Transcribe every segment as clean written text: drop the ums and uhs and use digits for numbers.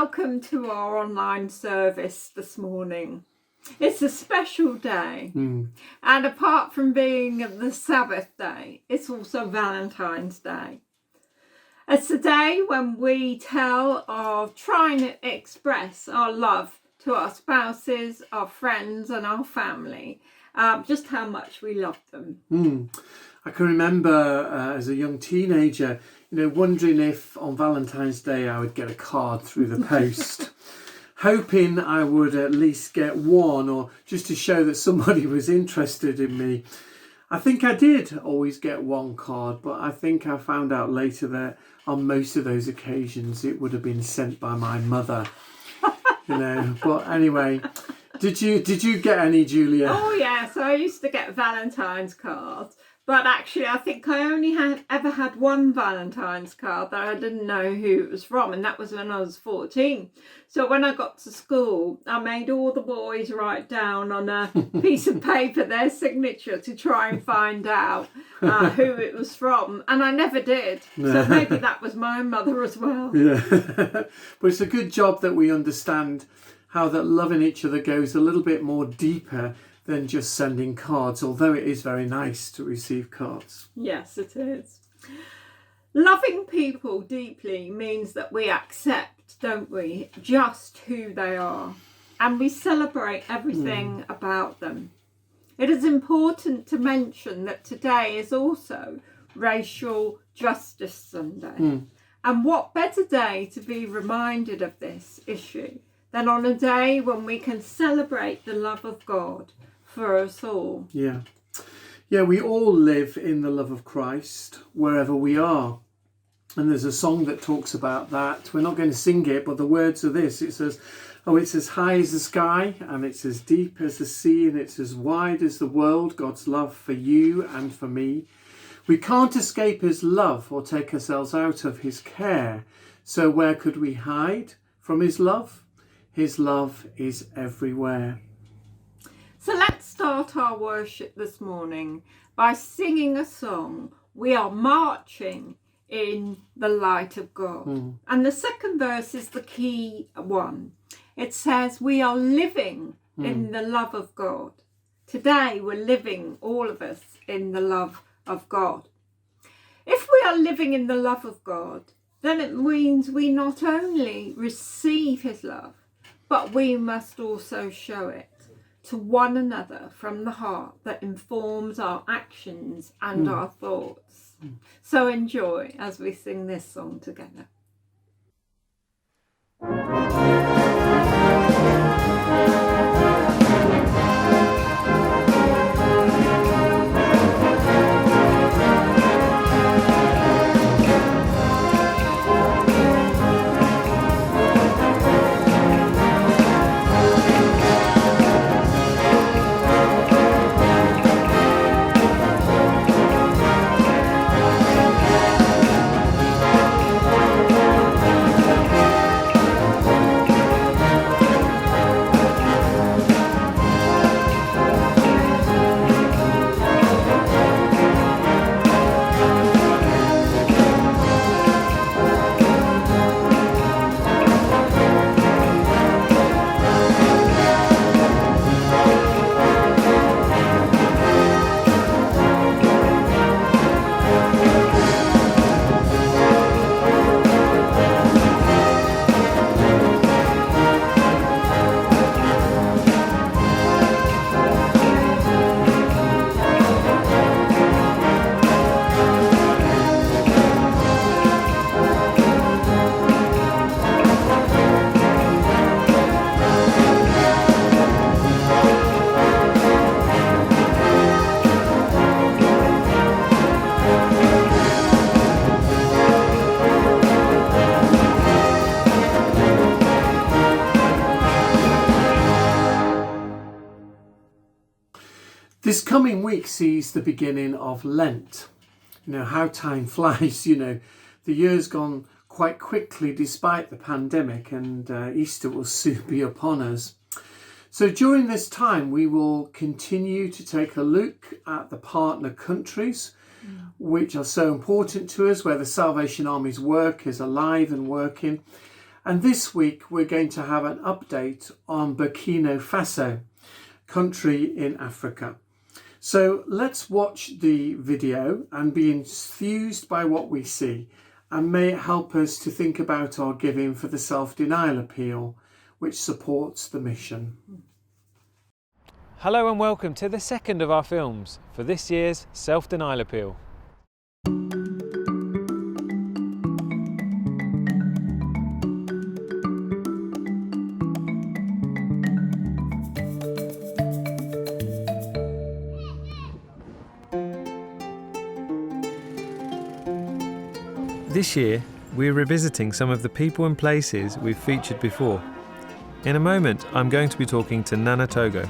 welcome to our online service this morning. It's a special day, and apart from being the Sabbath day, it's also Valentine's Day. It's a day when we try and express our love to our spouses, our friends and our family, just how much we love them. I can remember as a young teenager, wondering if on Valentine's Day I would get a card through the post, hoping I would at least get one, or just to show that somebody was interested in me. I think I did always get one card, but I think I found out later that on most of those occasions it would have been sent by my mother. But anyway, did you get any, Julia? Oh yes, I used to get Valentine's cards. But actually, I think I only ever had one Valentine's card that I didn't know who it was from, and that was when I was 14. So when I got to school, I made all the boys write down on a piece of paper their signature to try and find out who it was from, and I never did. So maybe that was my mother as well. Yeah, but it's a good job that we understand how that loving each other goes a little bit more deeper than just sending cards, although it is very nice to receive cards. Yes, it is. Loving people deeply means that we accept, don't we, just who they are, and we celebrate everything about them. It is important to mention that today is also Racial Justice Sunday. And what better day to be reminded of this issue than on a day when we can celebrate the love of God for us all. Yeah, we all live in the love of Christ wherever we are. And there's a song that talks about that. We're not going to sing it, but the words are this. It says, it's as high as the sky, and it's as deep as the sea, and it's as wide as the world, God's love for you and for me. We can't escape his love or take ourselves out of his care. So where could we hide from his love? His love is everywhere. So let's start our worship this morning by singing a song. We are marching in the light of God. And the second verse is the key one. It says we are living in the love of God. Today we're living, all of us, in the love of God. If we are living in the love of God, then it means we not only receive his love, but we must also show it to one another from the heart that informs our actions and our thoughts. So enjoy as we sing this song together. This coming week sees the beginning of Lent. How time flies, the year's gone quite quickly despite the pandemic, and Easter will soon be upon us. So during this time, we will continue to take a look at the partner countries, which are so important to us, where the Salvation Army's work is alive and working. And this week we're going to have an update on Burkina Faso, country in Africa. So let's watch the video and be enthused by what we see, and may it help us to think about our giving for the self-denial appeal, which supports the mission. Hello and welcome to the second of our films for this year's Self-Denial Appeal. This year, we're revisiting some of the people and places we've featured before. In a moment, I'm going to be talking to Nana Togo.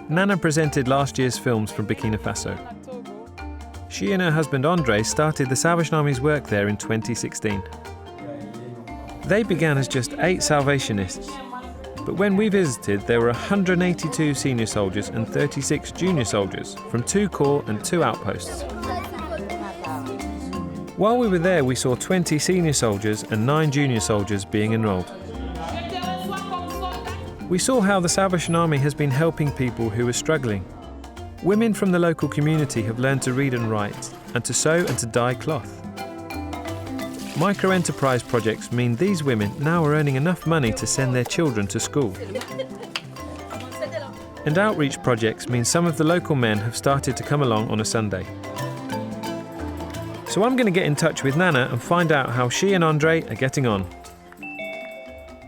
Nana presented last year's films from Burkina Faso. She and her husband Andre started the Salvation Army's work there in 2016. They began as just 8 Salvationists, but when we visited there were 182 senior soldiers and 36 junior soldiers from 2 corps and 2 outposts. While we were there, we saw 20 senior soldiers and 9 junior soldiers being enrolled. We saw how the Salvation Army has been helping people who are struggling. Women from the local community have learned to read and write, and to sew and to dye cloth. Micro-enterprise projects mean these women now are earning enough money to send their children to school. And outreach projects mean some of the local men have started to come along on a Sunday. So I'm going to get in touch with Nana and find out how she and Andre are getting on.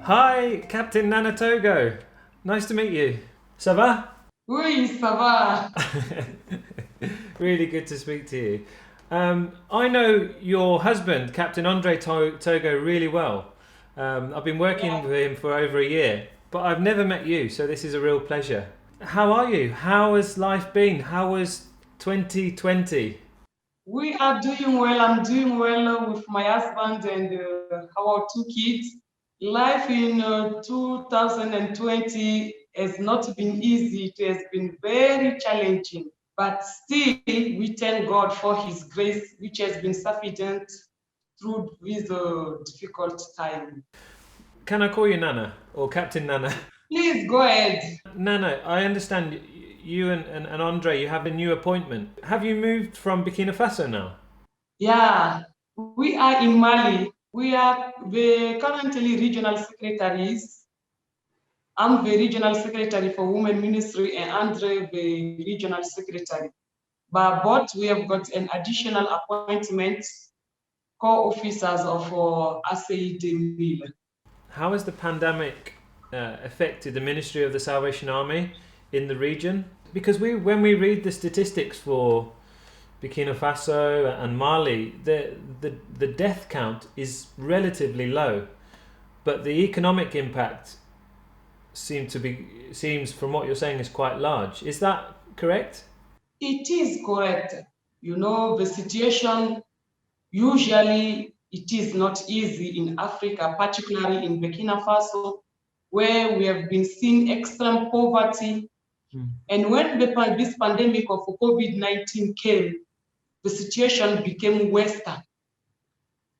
Hi, Captain Nana Togo. Nice to meet you. Ça va? Oui, ça va. Really good to speak to you. I know your husband, Captain Andre Togo, really well. I've been working with him for over a year, but I've never met you, so this is a real pleasure. How are you? How has life been? How was 2020? We are doing well. I'm doing well with my husband and our 2 kids. Life in 2020 has not been easy. It has been very challenging. But still, we thank God for His grace, which has been sufficient through this difficult time. Can I call you Nana or Captain Nana? Please go ahead. Nana, I understand you and Andre, you have a new appointment. Have you moved from Burkina Faso now? Yeah, we are in Mali. We are currently regional secretaries. I'm the regional secretary for Women Ministry and Andre the regional secretary. But both we have got an additional appointment, co-officers of ACI Mille. How has the pandemic affected the Ministry of the Salvation Army in the region? Because when we read the statistics for Burkina Faso and Mali, the death count is relatively low, but the economic impact seems from what you're saying is quite large. Is that correct? It is correct. You know, the situation usually it is not easy in Africa, particularly in Burkina Faso, where we have been seeing extreme poverty. And when this pandemic of COVID-19 came, the situation became worse.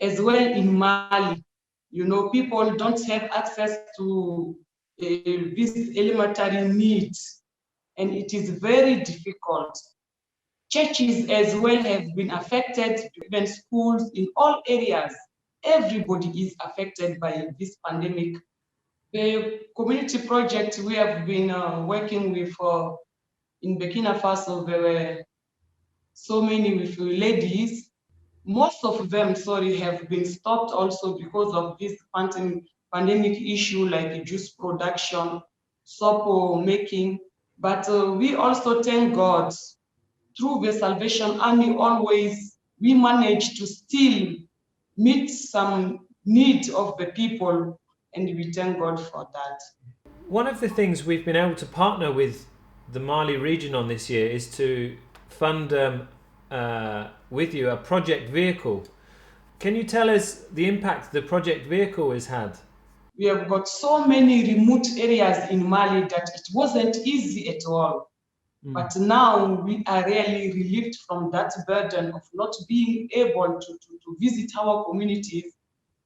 As well in Mali, you know, people don't have access to these elementary needs, and it is very difficult. Churches as well have been affected, even schools in all areas. Everybody is affected by this pandemic. The community project we have been working with in Burkina Faso, there were so many with ladies. Most of them, have been stopped also because of this pandemic issue, like juice production, soap making. But we also thank God through the Salvation Army. Always we manage to still meet some need of the people, and we thank God for that. One of the things we've been able to partner with the Mali region on this year is to fund with you a project vehicle. Can you tell us the impact the project vehicle has had? We have got so many remote areas in Mali that it wasn't easy at all. But now we are really relieved from that burden of not being able to visit our communities.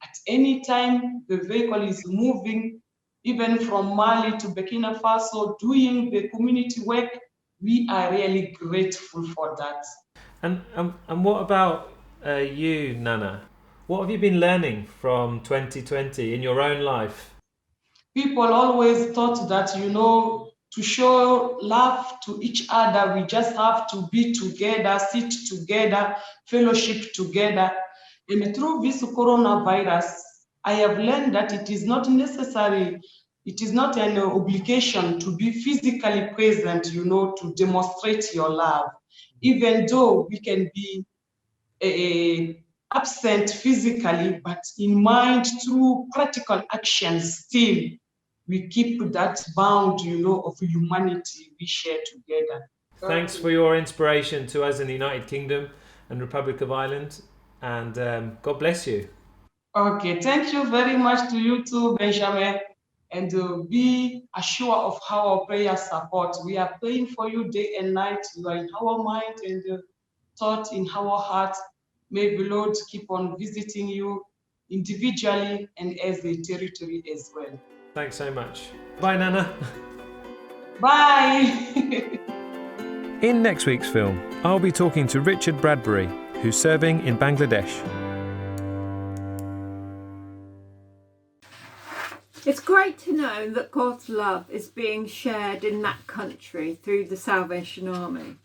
At any time the vehicle is moving, even from Mali to Burkina Faso, doing the community work, we are really grateful for that. And what about you, Nana? What have you been learning from 2020 in your own life? People always thought that, to show love to each other, we just have to be together, sit together, fellowship together. And through this coronavirus, I have learned that it is not necessary, it is not an obligation to be physically present, to demonstrate your love. Even though we can be absent physically, but in mind, through practical actions, still we keep that bound, of humanity we share together. Thanks for your inspiration to us in the United Kingdom and Republic of Ireland, and God bless you. Okay, thank you very much to you too, Benjamin, and be assured of our prayer support. We are praying for you day and night. You are in our mind and thought in our heart. May the Lord keep on visiting you individually and as a territory as well. Thanks so much. Bye, Nana. Bye. In next week's film, I'll be talking to Richard Bradbury, who's serving in Bangladesh. It's great to know that God's love is being shared in that country through the Salvation Army.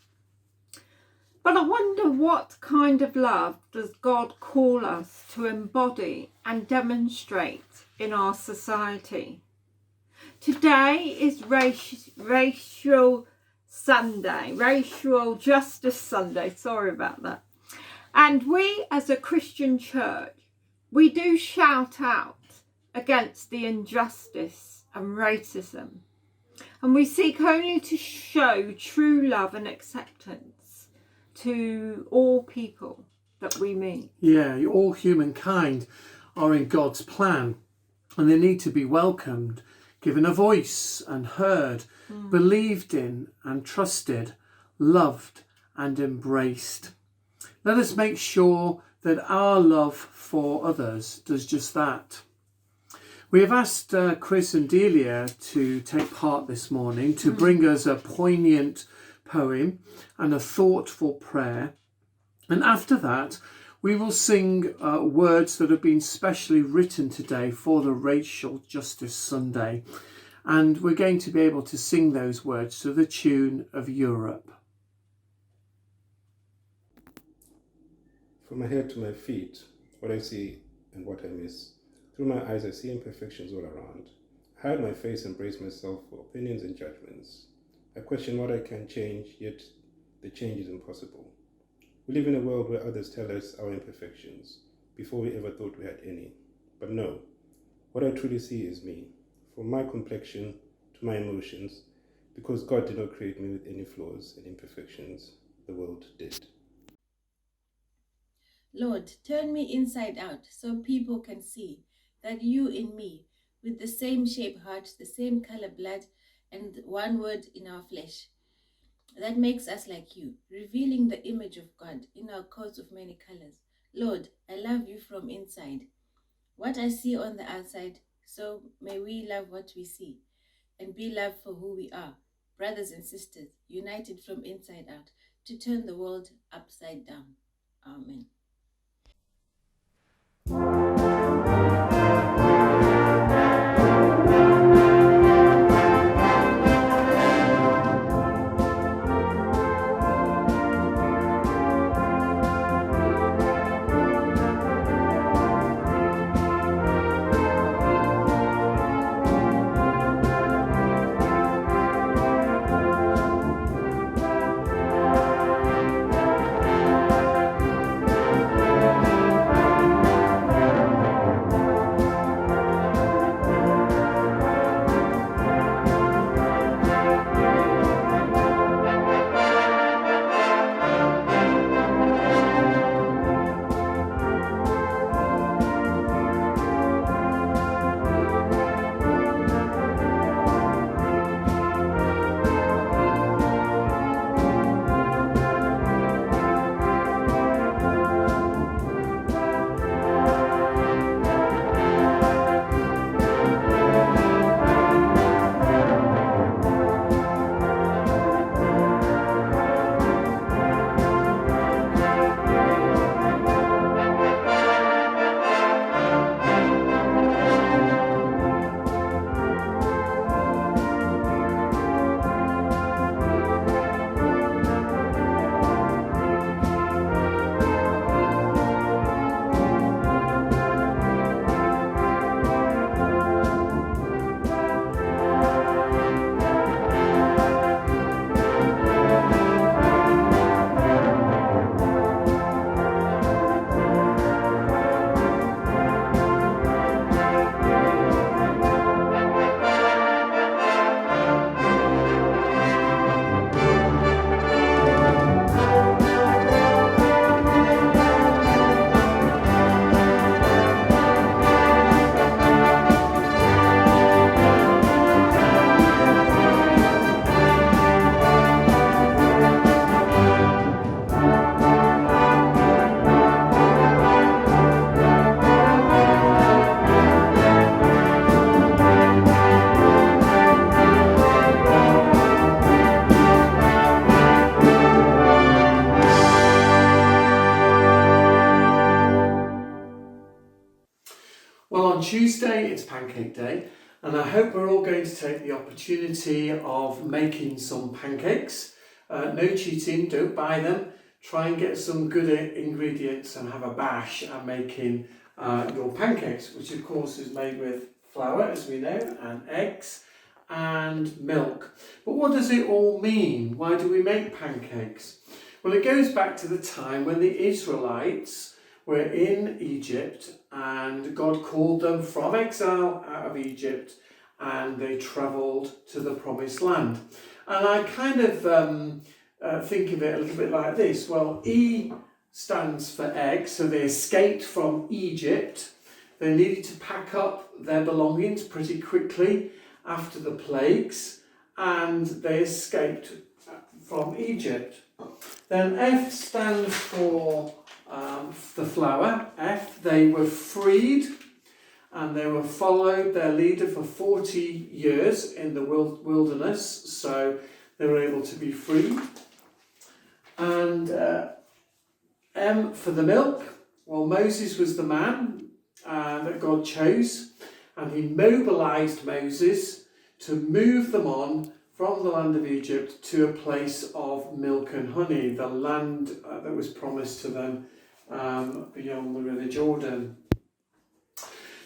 But I wonder, what kind of love does God call us to embody and demonstrate in our society? Today is Racial Sunday, Racial Justice Sunday, sorry about that. And we as a Christian church, we do shout out against the injustice and racism. And we seek only to show true love and acceptance to all people that we meet. Yeah, all humankind are in God's plan, and they need to be welcomed, given a voice and heard, believed in and trusted, loved and embraced. Let us make sure that our love for others does just that. We have asked Chris and Delia to take part this morning to bring us a poignant poem and a thoughtful prayer. And after that, we will sing words that have been specially written today for the Racial Justice Sunday. And we're going to be able to sing those words to the tune of Europe. From my head to my feet, what I see and what I miss. Through my eyes I see imperfections all around. I hide my face and brace myself for opinions and judgments. I question what I can change, yet the change is impossible. We live in a world where others tell us our imperfections, before we ever thought we had any. But no, what I truly see is me, from my complexion to my emotions, because God did not create me with any flaws and imperfections, the world did. Lord, turn me inside out so people can see that you in me, with the same shape heart, the same color blood, and one word in our flesh, that makes us like you, revealing the image of God in our coats of many colors. Lord, I love you from inside. What I see on the outside, so may we love what we see and be loved for who we are, brothers and sisters, united from inside out to turn the world upside down. Amen. it's Pancake Day, and I hope we're all going to take the opportunity of making some pancakes. No cheating, don't buy them. Try and get some good ingredients and have a bash at making your pancakes, which of course is made with flour, as we know, and eggs and milk. But what does it all mean? Why do we make pancakes? Well, it goes back to the time when the Israelites were in Egypt and God called them from exile out of Egypt and they travelled to the promised land. And I kind of think of it a little bit like this. Well, E stands for egg, so they escaped from Egypt. They needed to pack up their belongings pretty quickly after the plagues, and they escaped from Egypt. Then F stands for the flour. F, they were freed, and they were followed their leader for 40 years in the wilderness, so they were able to be free. And M for the milk. Well, Moses was the man that God chose, and he mobilized Moses to move them on from the land of Egypt to a place of milk and honey, the land that was promised to them beyond the River Jordan.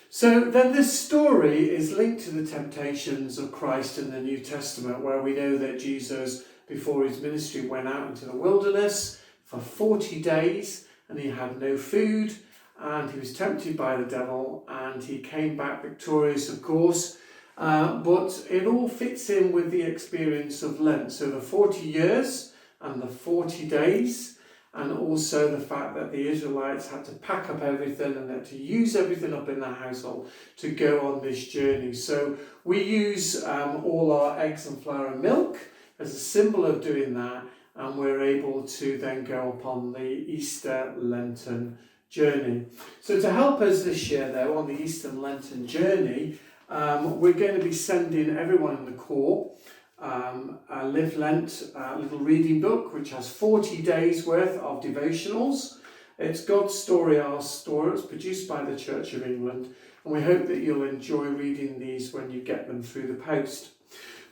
So then this story is linked to the temptations of Christ in the New Testament, where we know that Jesus, before his ministry, went out into the wilderness for 40 days and he had no food and he was tempted by the devil and he came back victorious, of course. But it all fits in with the experience of Lent. So the 40 years and the 40 days, and also the fact that the Israelites had to pack up everything and had to use everything up in their household to go on this journey. So we use all our eggs and flour and milk as a symbol of doing that, and we're able to then go upon the Easter Lenten journey. So to help us this year, though, on the Easter Lenten journey, we're going to be sending everyone in the corps a Live Lent little reading book, which has 40 days worth of devotionals. It's God's Story, Our Story. It's produced by the Church of England, and we hope that you'll enjoy reading these when you get them through the post.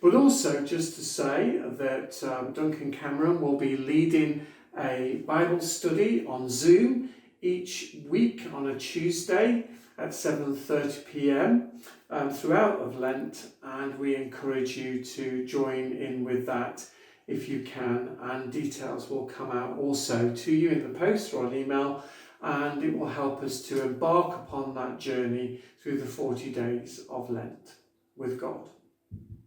But also just to say that Duncan Cameron will be leading a Bible study on Zoom each week on a Tuesday at 7:30 p.m. Throughout of Lent, and we encourage you to join in with that if you can, and details will come out also to you in the post or an email, and it will help us to embark upon that journey through the 40 days of Lent with God.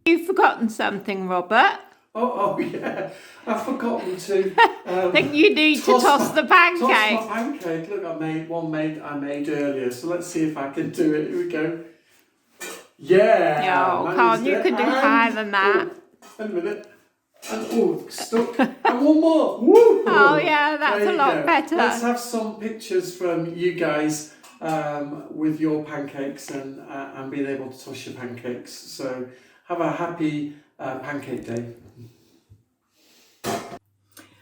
You've forgotten something, Robert. Oh yeah, I've forgotten to. I think you need to toss the pancake. Toss my pancake. Look, I made earlier. So let's see if I can do it. Here we go. Yeah. Oh, Carl, you can do higher than that. A minute. And stuck. And one more. Woo! Oh yeah, that's a lot go. better. Let's have some pictures from you guys with your pancakes and being able to toss your pancakes. So have a happy Pancake Day.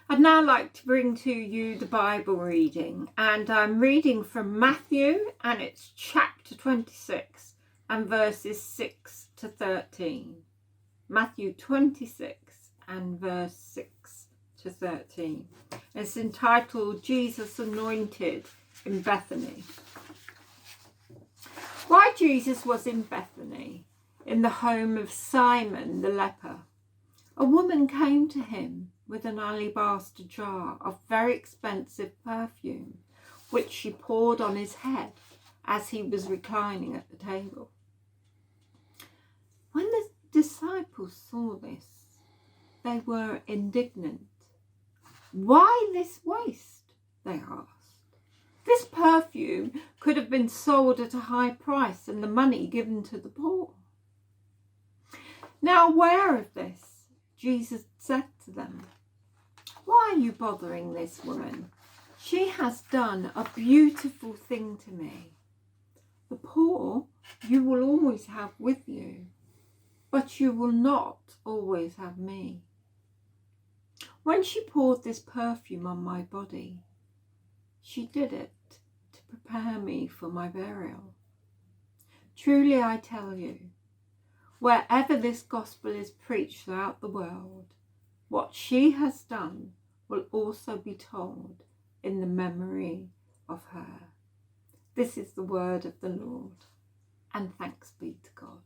I'd now like to bring to you the Bible reading, and I'm reading from Matthew, and it's chapter 26 and verses 6 to 13. Matthew 26 and verse 6 to 13. It's entitled Jesus Anointed in Bethany. Why Jesus was in Bethany, in the home of Simon the leper, a woman came to him with an alabaster jar of very expensive perfume, which she poured on his head as he was reclining at the table. When the disciples saw this, they were indignant. "Why this waste?" they asked. "This perfume could have been sold at a high price and the money given to the poor." Now, aware of this, Jesus said to them, "Why are you bothering this woman? She has done a beautiful thing to me. The poor you will always have with you, but you will not always have me. When she poured this perfume on my body, she did it to prepare me for my burial. Truly I tell you, wherever this gospel is preached throughout the world, what she has done will also be told in the memory of her. This is the word of the Lord, and thanks be to God.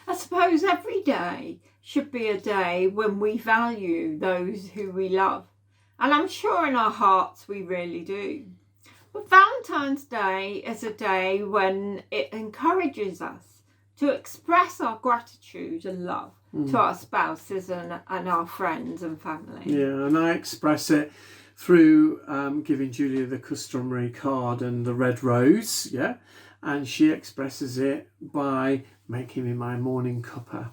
I suppose every day should be a day when we value those who we love. And I'm sure in our hearts we really do. But Valentine's Day is a day when it encourages us to express our gratitude and love to our spouses and our friends and family. Yeah, and I express it through giving Julia the customary card and the red rose, yeah. and she expresses it by making me my morning cuppa.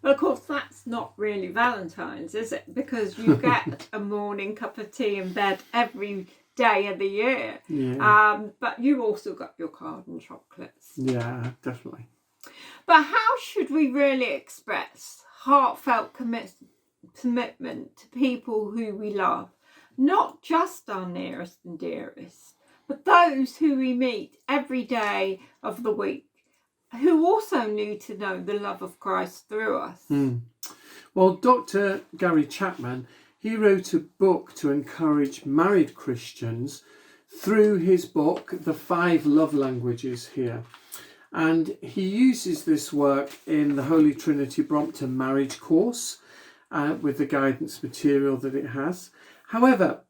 Well, of course, that's not really Valentine's, is it? Because you get a morning cup of tea in bed every day of the year. Yeah. But you also got your card and chocolates. Yeah, definitely. But how should we really express heartfelt commitment to people who we love? Not just our nearest and dearest, but those who we meet every day of the week, who also need to know the love of Christ through us. Well, Dr. Gary Chapman, he wrote a book to encourage married Christians through his book, The 5 Love Languages here. And he uses this work in the Holy Trinity Brompton marriage course with the guidance material that it has. However,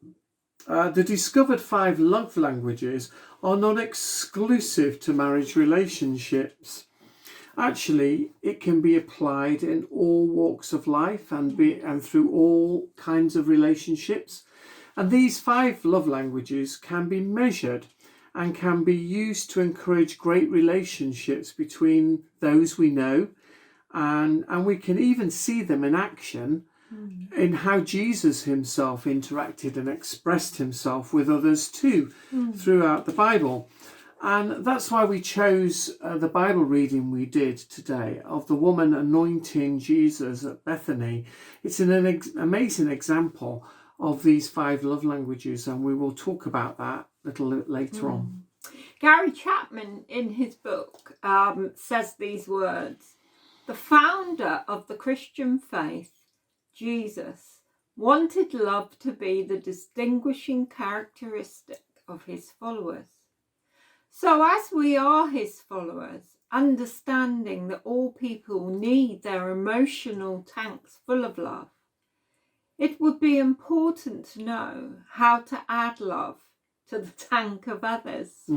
the discovered 5 love languages are not exclusive to marriage relationships. Actually, it can be applied in all walks of life and through all kinds of relationships. And these 5 love languages can be measured and can be used to encourage great relationships between those we know. And we can even see them in action in how Jesus himself interacted and expressed himself with others too throughout the Bible. And that's why we chose the Bible reading we did today of the woman anointing Jesus at Bethany. It's an amazing example of these 5 love languages, and we will talk about that a little later on. Gary Chapman, in his book, says these words: the founder of the Christian faith, Jesus, wanted love to be the distinguishing characteristic of his followers. So as we are his followers, understanding that all people need their emotional tanks full of love, it would be important to know how to add love to the tank of others.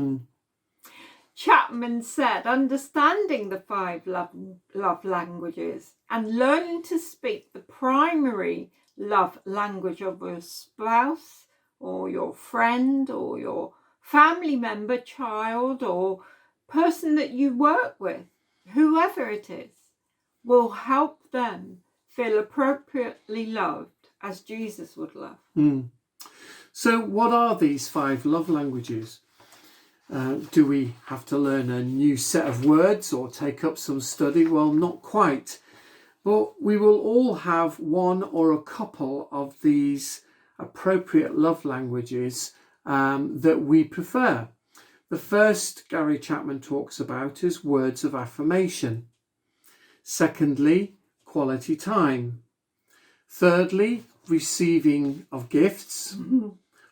Chapman said, understanding the 5 love languages and learning to speak the primary love language of your spouse or your friend or your family member, child, or person that you work with, whoever it is, will help them feel appropriately loved as Jesus would love. So what are these 5 love languages? Do we have to learn a new set of words or take up some study? Well, not quite. But we will all have one or a couple of these appropriate love languages that we prefer. The first Gary Chapman talks about is words of affirmation. Secondly, quality time. Thirdly, receiving of gifts.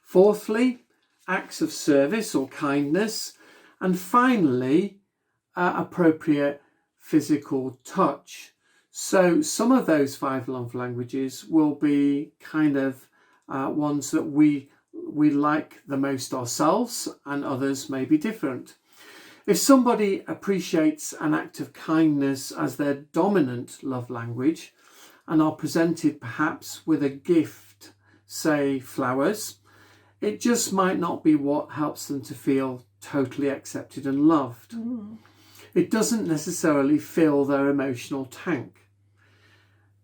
Fourthly, acts of service or kindness. And finally, appropriate physical touch. So some of those 5 love languages will be kind of ones that we like the most ourselves, and others may be different. If somebody appreciates an act of kindness as their dominant love language and are presented perhaps with a gift, say flowers, it just might not be what helps them to feel totally accepted and loved. It doesn't necessarily fill their emotional tank.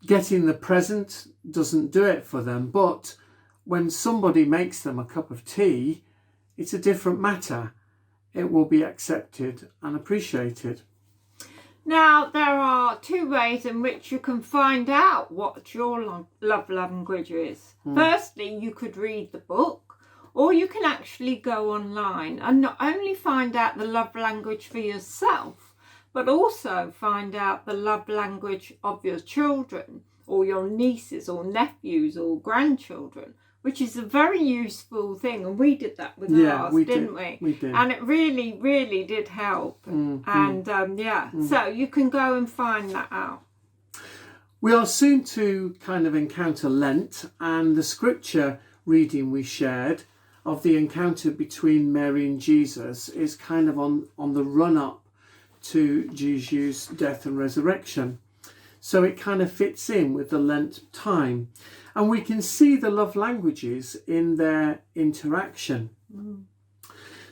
Getting the present doesn't do it for them, but when somebody makes them a cup of tea, it's a different matter. It will be accepted and appreciated. Now, there are 2 ways in which you can find out what your love language is. Firstly, you could read the book, or you can actually go online and not only find out the love language for yourself, but also find out the love language of your children or your nieces or nephews or grandchildren, which is a very useful thing. And we did that with ours, didn't we? We did. And it really, really did help. So you can go and find that out. We are soon to kind of encounter Lent, and the scripture reading we shared of the encounter between Mary and Jesus is kind of on the run-up to Jesus' death and resurrection. So it kind of fits in with the Lent time. And we can see the love languages in their interaction.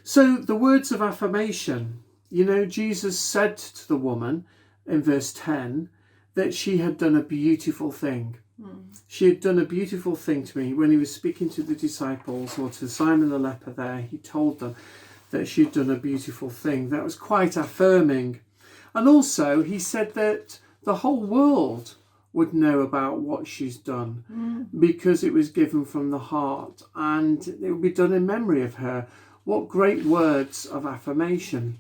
So the words of affirmation, You know, Jesus said to the woman in verse 10 that she had done a beautiful thing. She had done a beautiful thing to me. When he was speaking to the disciples, or to Simon the leper there, he told them that she had done a beautiful thing. That was quite affirming. And also he said that the whole world would know about what she's done because it was given from the heart, and it would be done in memory of her. What great words of affirmation.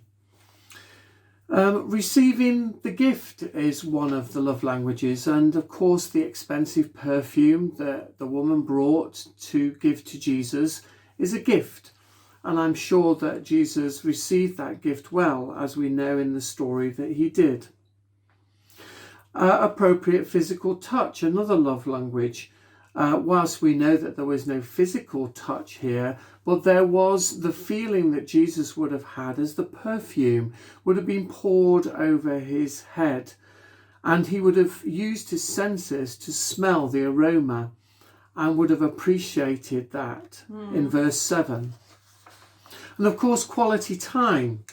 Receiving the gift is one of the love languages, and of course the expensive perfume that the woman brought to give to Jesus is a gift, and I'm sure that Jesus received that gift well, as we know in the story that he did. Appropriate physical touch, another love language. Whilst we know that there was no physical touch here, but there was the feeling that Jesus would have had as the perfume would have been poured over his head, and he would have used his senses to smell the aroma and would have appreciated that in verse 7. And of course, quality time.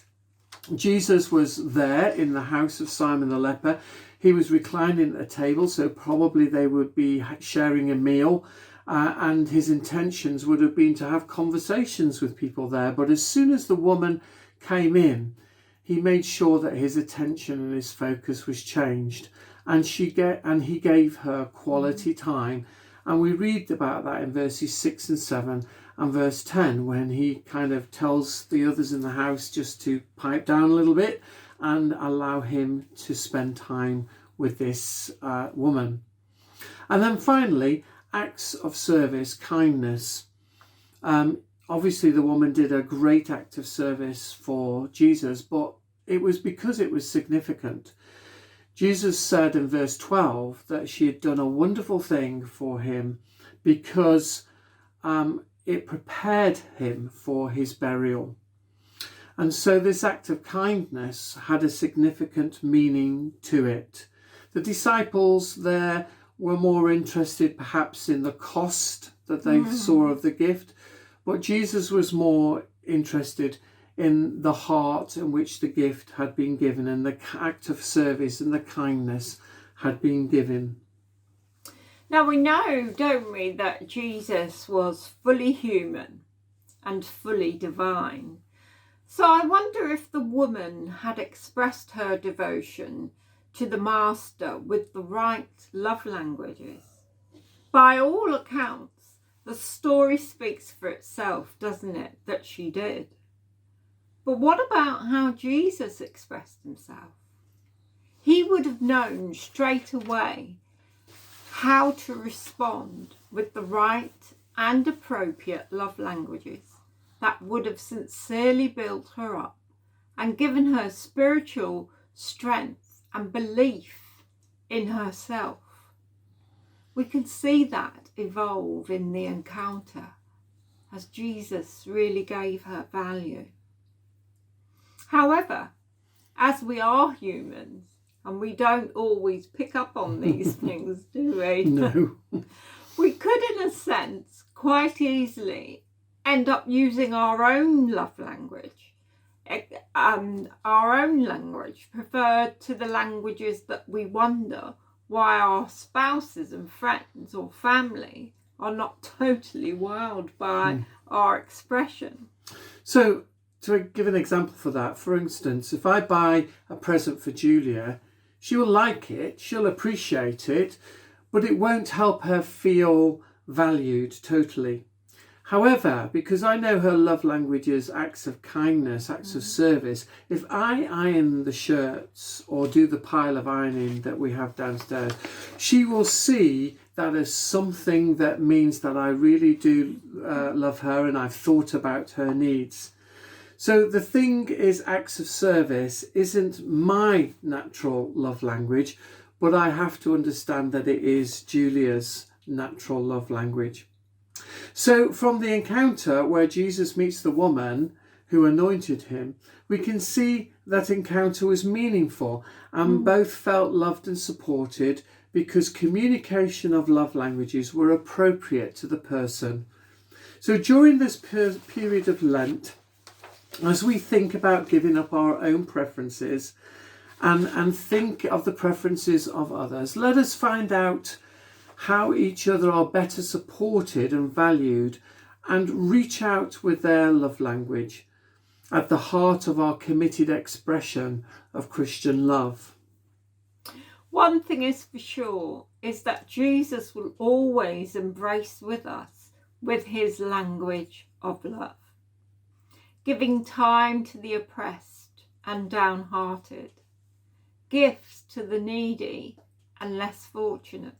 Jesus was there in the house of Simon the leper. He was reclining at a table, so probably they would be sharing a meal, and his intentions would have been to have conversations with people there. But as soon as the woman came in, he made sure that his attention and his focus was changed, and he gave her quality time. And we read about that in verses 6 and 7 and verse 10, when he kind of tells the others in the house just to pipe down a little bit and allow him to spend time with this woman. And then finally, acts of service, kindness. Obviously the woman did a great act of service for Jesus, but it was because it was significant. Jesus said in verse 12 that she had done a wonderful thing for him because it prepared him for his burial. And so this act of kindness had a significant meaning to it. The disciples there were more interested perhaps in the cost that they saw of the gift, but Jesus was more interested in the heart in which the gift had been given, and the act of service and the kindness had been given. Now we know, don't we, that Jesus was fully human and fully divine. So I wonder if the woman had expressed her devotion to the Master with the right love languages. By all accounts, the story speaks for itself, doesn't it, that she did. But what about how Jesus expressed himself? He would have known straight away how to respond with the right and appropriate love languages that would have sincerely built her up and given her spiritual strength and belief in herself. We can see that evolve in the encounter as Jesus really gave her value. However, as we are humans, and we don't always pick up on these things, do we? No. We could, in a sense, quite easily end up using our own love language, our own language preferred to the languages that we wonder why our spouses and friends or family are not totally wowed by our expression. So, to give an example for that, for instance, if I buy a present for Julia, she will like it, she'll appreciate it, but it won't help her feel valued totally. However, because I know her love language is acts of kindness, acts of service, if I iron the shirts or do the pile of ironing that we have downstairs, she will see that as something that means that I really do love her and I've thought about her needs. So the thing is, acts of service isn't my natural love language, but I have to understand that it is Julia's natural love language. So from the encounter where Jesus meets the woman who anointed him, we can see that encounter was meaningful and both felt loved and supported because communication of love languages were appropriate to the person. So during this period of Lent, As we think about giving up our own preferences and think of the preferences of others, let us find out how each other are better supported and valued, and reach out with their love language at the heart of our committed expression of Christian love. One thing is for sure is that Jesus will always embrace with us with his language of love, giving time to the oppressed and downhearted, gifts to the needy and less fortunate,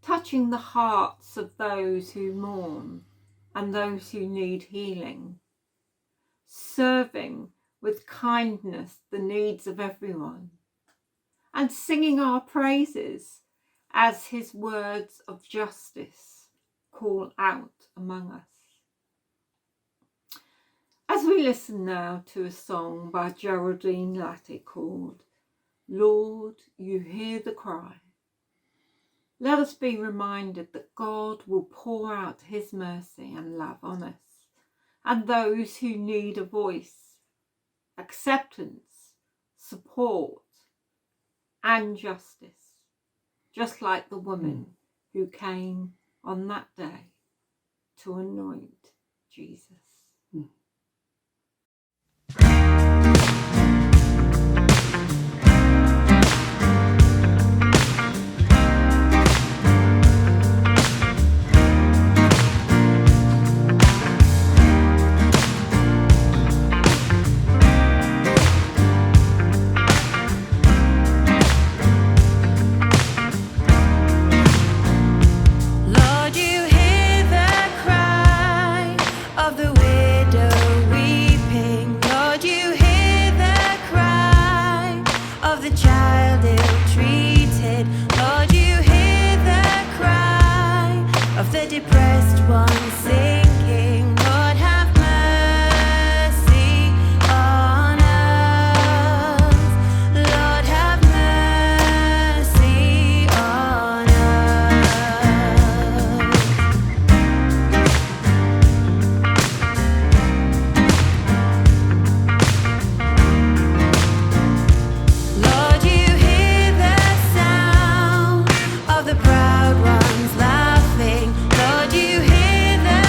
touching the hearts of those who mourn and those who need healing, serving with kindness the needs of everyone, and singing our praises as his words of justice call out among us. As we listen now to a song by Geraldine Latti called Lord, You Hear the Cry, let us be reminded that God will pour out his mercy and love on us and those who need a voice, acceptance, support, and justice, just like the woman who came on that day to anoint Jesus. Lord, you hear the cry of the widow weeping. Lord, you hear the cry of the child ill-treated. Lord, you hear the cry of the depressed one sinking. Lord, have mercy on us. Lord, have mercy on us. Lord, you hear the sound of the proud ones laughing. Lord, you hear the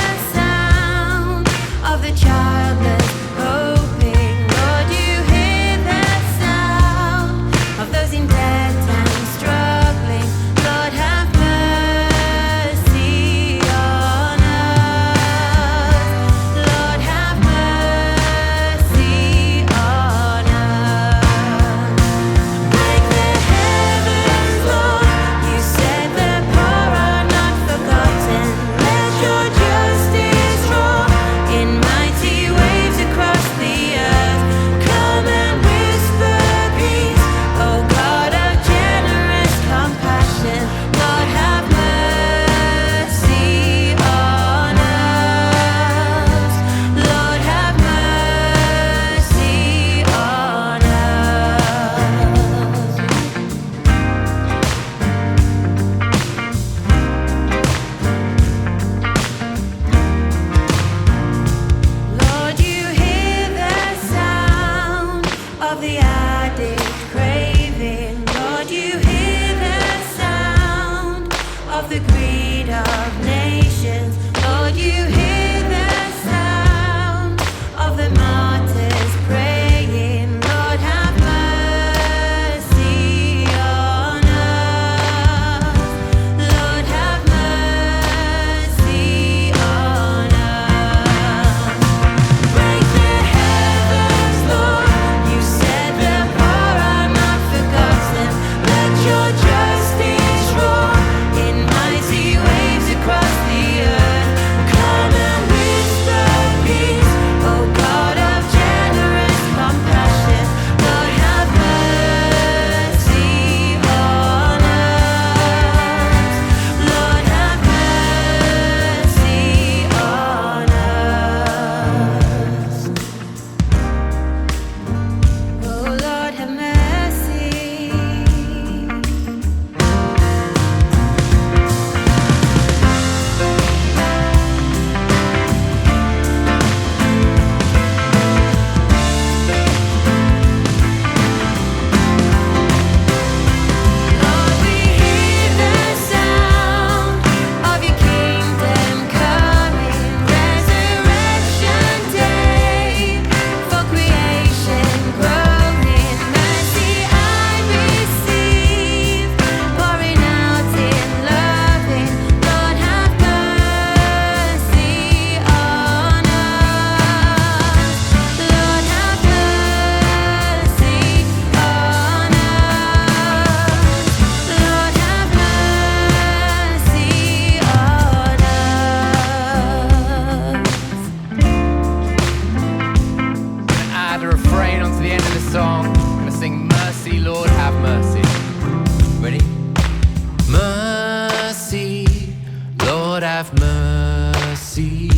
mercy,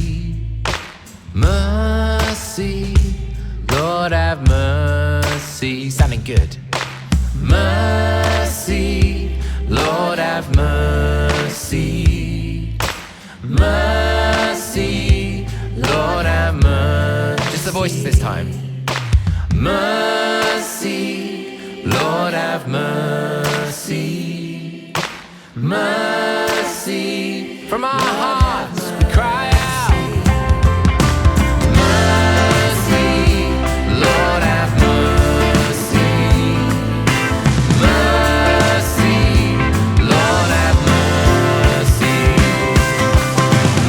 mercy, Lord have mercy. Sounding good. Mercy, Lord have mercy, mercy, Lord have mercy. Just the voices this time. Mercy, Lord have mercy, mercy. From our hearts we cry out. Mercy, Lord have mercy, mercy, Lord have mercy,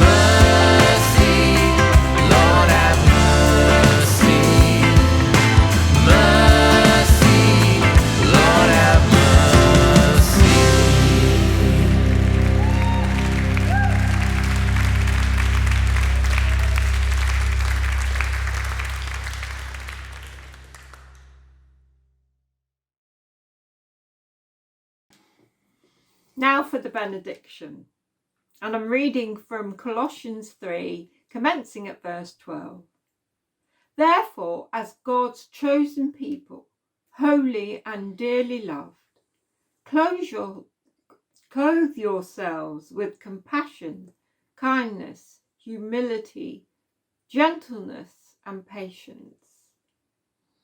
mercy, Lord have mercy, mercy, Lord have mercy. Now for the benediction. And I'm reading from Colossians 3, commencing at verse 12. Therefore, as God's chosen people, holy and dearly loved, clothe yourselves with compassion, kindness, humility, gentleness, and patience.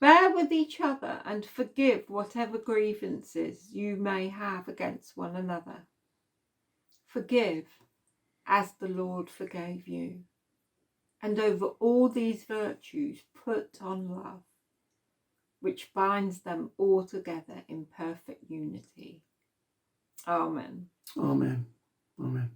Bear with each other and forgive whatever grievances you may have against one another. Forgive as the Lord forgave you. And over all these virtues put on love, which binds them all together in perfect unity. Amen. Amen. Amen.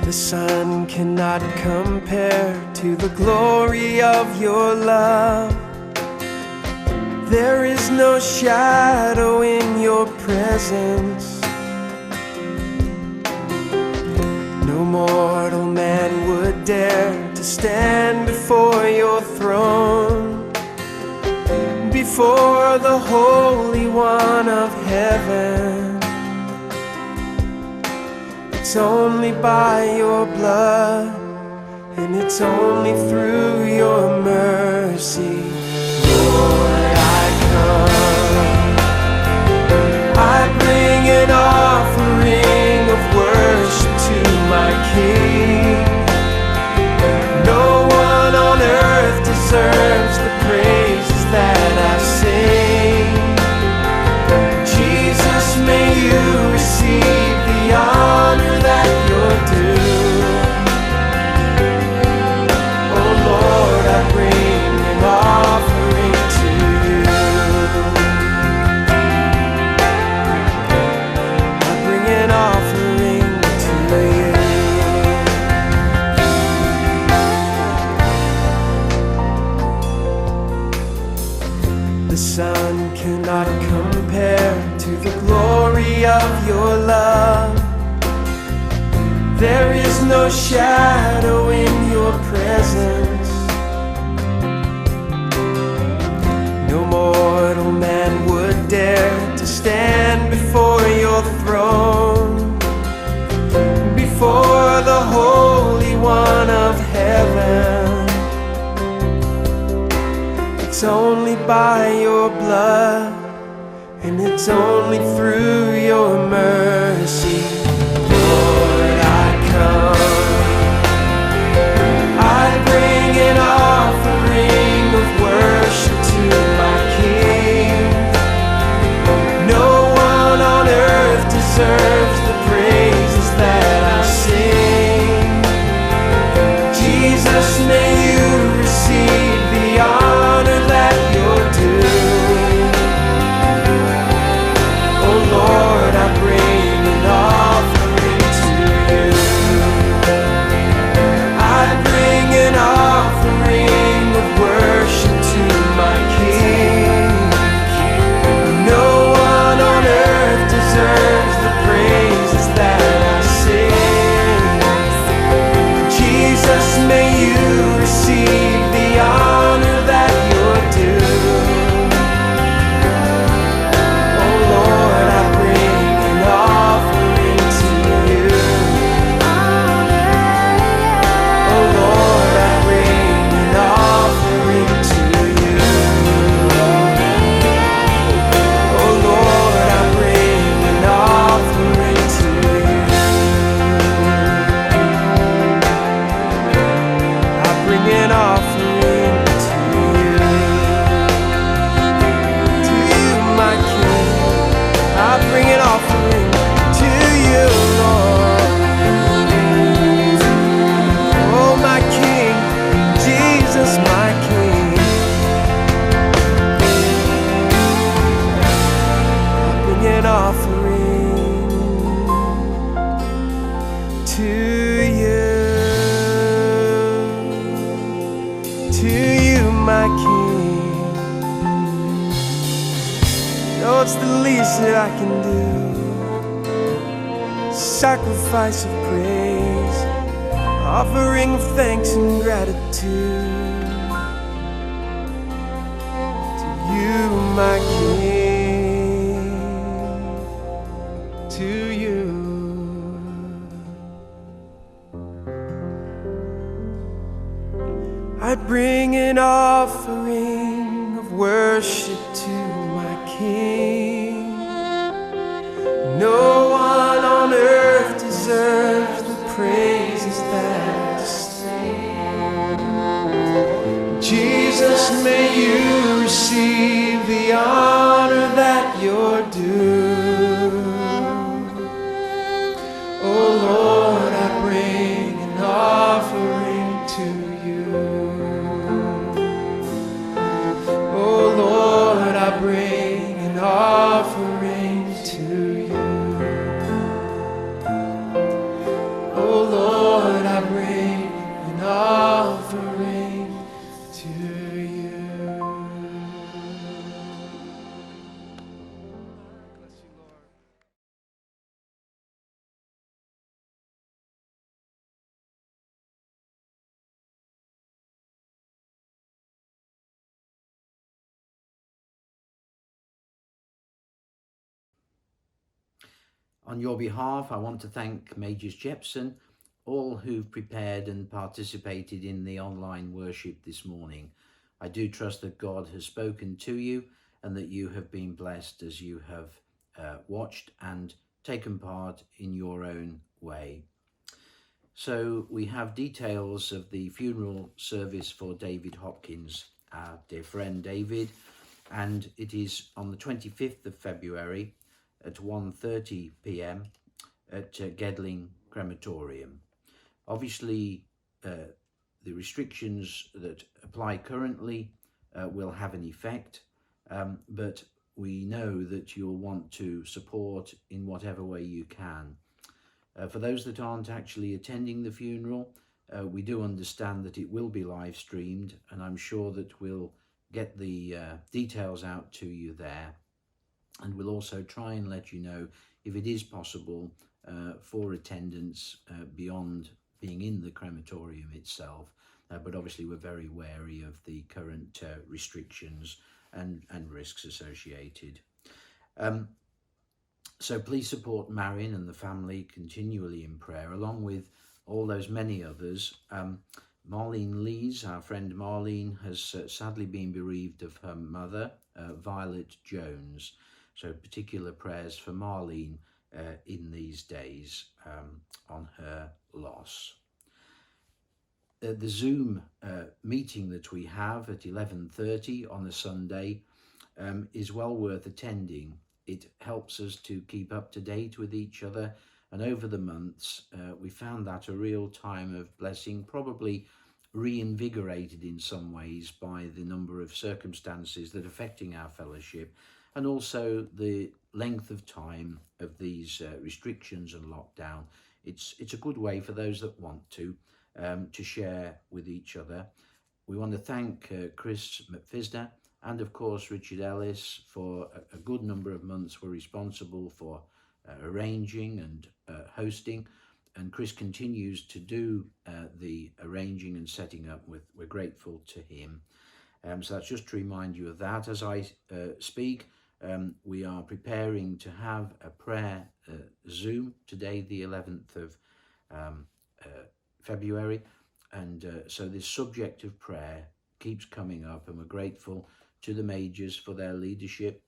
The sun cannot compare to the glory of your love. There is no shadow in your presence. No mortal man would dare to stand before your throne, before the Holy One of heaven. It's only by your blood, and it's only through your mercy. Lord, I come. I bring an offering of worship to my King. No one on earth deserves the praises that I sing. Jesus, may you receive the honor that you're due. Oh Lord, I bring an offering to you. I bring an offering to you. The sun cannot compare to the glory of your love. There is no shadow in your presence. No mortal man would dare to stand before your throne, before the Holy One of heaven. It's only by your blood, and it's only through your mercy. Lord, I bring an offering of worship to my King. No one on earth deserves the praises that I sing. Jesus, may you receive the honor that you're due. Oh Lord, I bring an offering to you. I bring an offering of worship to my King. No one on earth offering to you, my King. Oh, it's the least that I can do. Sacrifice of praise, offering of thanks and gratitude to you, my King, to you. I bring an offering of worship to my King. No one on earth deserves the praises that I sing. Jesus, may you receive the honor that you're due. Oh Lord, I bring an offering to you. Oh Lord, I bring an offering to you. Oh Lord, I bring an offering to you. On your behalf, I want to thank Majors Jepson, all who've prepared and participated in the online worship this morning. I do trust that God has spoken to you and that you have been blessed as you have watched and taken part in your own way. So we have details of the funeral service for David Hopkins, our dear friend David, and it is on the 25th of February at 1:30 p.m. at Gedling Crematorium. Obviously, the restrictions that apply currently will have an effect, but we know that you'll want to support in whatever way you can. For those that aren't actually attending the funeral, we do understand that it will be live streamed, and I'm sure that we'll get the details out to you there. And we'll also try and let you know if it is possible for attendance beyond being in the crematorium itself. But obviously we're very wary of the current restrictions and risks associated. So please support Marion and the family continually in prayer, along with all those many others. Marlene Lees, our friend Marlene, has sadly been bereaved of her mother, Violet Jones. So particular prayers for Marlene in these days on her loss. The Zoom meeting that we have at 11:30 on a Sunday is well worth attending. It helps us to keep up to date with each other, and over the months we found that a real time of blessing, probably reinvigorated in some ways by the number of circumstances that are affecting our fellowship, and also the length of time of these restrictions and lockdown. It's a good way for those that want to share with each other. We want to thank Chris McFisner and of course Richard Ellis for a good number of months were responsible for arranging and hosting, and Chris continues to do the arranging and setting up. We're grateful to him. So that's just to remind you of that. As I speak, we are preparing to have a prayer Zoom today, the 11th of February, and so this subject of prayer keeps coming up, and we're grateful to the Majors for their leadership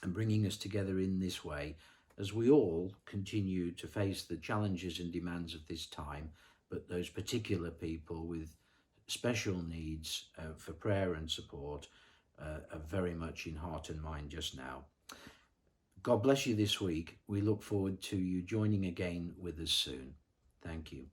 and bringing us together in this way as we all continue to face the challenges and demands of this time, but those particular people with special needs for prayer and support are very much in heart and mind just now. God bless you this week. We look forward to you joining again with us soon. Thank you.